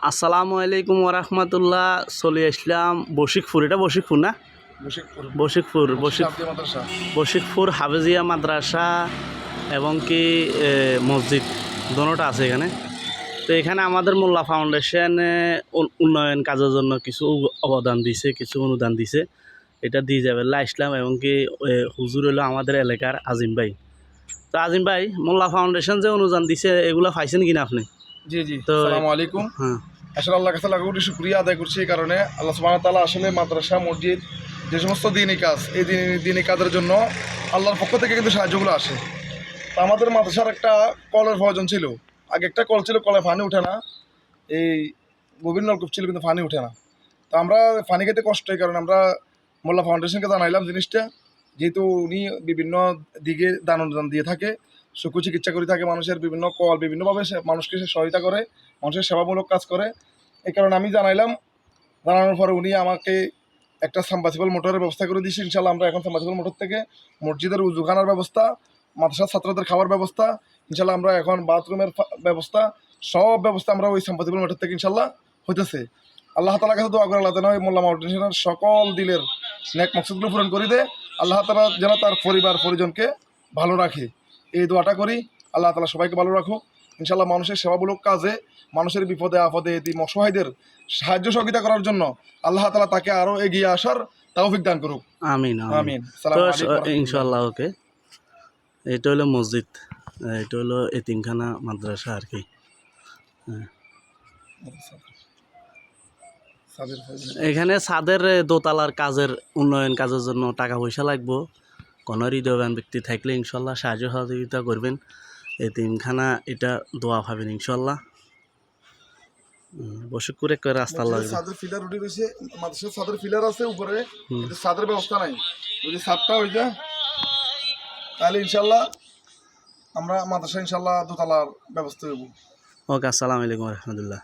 আসসালামু আলাইকুম ওরহমতুল্লাহ। চলে আসলাম বশিকপুর। এটা বশিকপুর না? বশিকপুর বশিকপুর হাফেজিয়া মাদ্রাসা এবং কি মসজিদ দোনোটা আছে এখানে। তো এখানে আমাদের মোল্লা ফাউন্ডেশন উন্নয়ন কাজের জন্য কিছু অবদান দিছে, কিছু অনুদান দিছে। এটা দিয়ে যাবে আসলাম এবং কি হুজুর হলো আমাদের এলাকার আজিম ভাই। তো আজিম ভাই, মোল্লা ফাউন্ডেশন যে অনুদান দিছে এগুলো পাইছেন কিনা আপনি? জি জি, তো আসসালামু আলাইকুম। হ্যাঁ, আসলে আল্লাহর কাছে লাখ কোটি শুকরিয়া আদায় করছি এই কারণে, আল্লাহ সুবহানাহু ওয়া তাআলা আসলে মাদ্রাসা মসজিদ যে সমস্ত দিনী কাজ, এই দিনী কাজের জন্য আল্লাহর পক্ষ থেকে কিন্তু সাহায্যগুলো আসে। তো আমাদের মাদ্রাসার একটা কলের প্রয়োজন ছিল। আগে একটা কল ছিল, কলে পানি ওঠে না, এই গভীর নলকূপ ছিল কিন্তু পানি ওঠে না। তো আমরা পানি খেতে কষ্ট, এই কারণে আমরা মোল্লা ফাউন্ডেশনকে জানাইলাম জিনিসটা, যেহেতু উনি বিভিন্ন দিকে দান অনুদান দিয়ে থাকে, চক্ষু চিকিৎসা করে থাকে, মানুষের বিভিন্ন কল বিভিন্নভাবে মানুষকে সে সহায়তা করে, মানুষের সেবামূলক কাজ করে। এই কারণে আমি জানাইলাম, জানানোর পরে উনি আমাকে একটা সাবমার্সিবল মোটরের ব্যবস্থা করে দিয়েছে। ইনশাল্লাহ আমরা এখন সাবমার্সিবল মোটর থেকে মসজিদের উজুখানার ব্যবস্থা, মাদ্রাসার ছাত্রদের খাবার ব্যবস্থা, ইনশাল্লাহ আমরা এখন বাথরুমের ব্যবস্থা, সব ব্যবস্থা আমরা ওই সাবমার্সিবল মোটর থেকে ইনশাল্লাহ হইতেছে। আল্লাহ তাআলার কাছে দোয়া করে আল্লাহ যেন মোল্লা ফাউন্ডেশনের সকল দিলের নেক মকসুদগুলো পূরণ করে দেয়। আল্লাহ তাআলা যেন তার পরিবার পরিজনকে ভালো রাখে, এই দোয়াটা করি। আল্লাহ তাআলা সবাইকে ভালো রাখুক ইনশাল্লাহ। মানুষের সেবামূলক কাজে, মানুষের বিপদে আপদে এতিম অসহায়দের সাহায্য সহযোগিতা করার জন্য আল্লাহ তাআলা তাকে আরও এগিয়ে আসার তৌফিক দান করুক। আমিন আমিন। তো ইনশাল্লাহ। ওকে, এটা হলো মসজিদ, এটা হলো এতিমখানা মাদ্রাসা আর কি। এখানে ছাদের দোতলার কাজের উন্নয়ন কাজের জন্য টাকা পয়সা লাগবো। কোনো হৃদয়বান ব্যক্তি থাকলে ইনশাল্লাহ সাহায্য সহযোগিতা করবেন। এতিমখানা এটা দোয়া পাবেন ইনশাল্লাহ। বশিকপুর একটা রাস্তা লাগবে, ছাদের ফিলার উঠে রয়েছে, মাদ্রাসার ছাদের ফিলার আছে উপরে, কিন্তু ছাদের ব্যবস্থা নাই। যদি ছাদটা হয়ে যায় তাহলে ইনশাল্লাহ আমরা মাদ্রাসা ইনশাল্লাহ দোতলার ব্যবস্থা দেবো। ওকে, আসসালামু আলাইকুম রহমতুল্লাহ।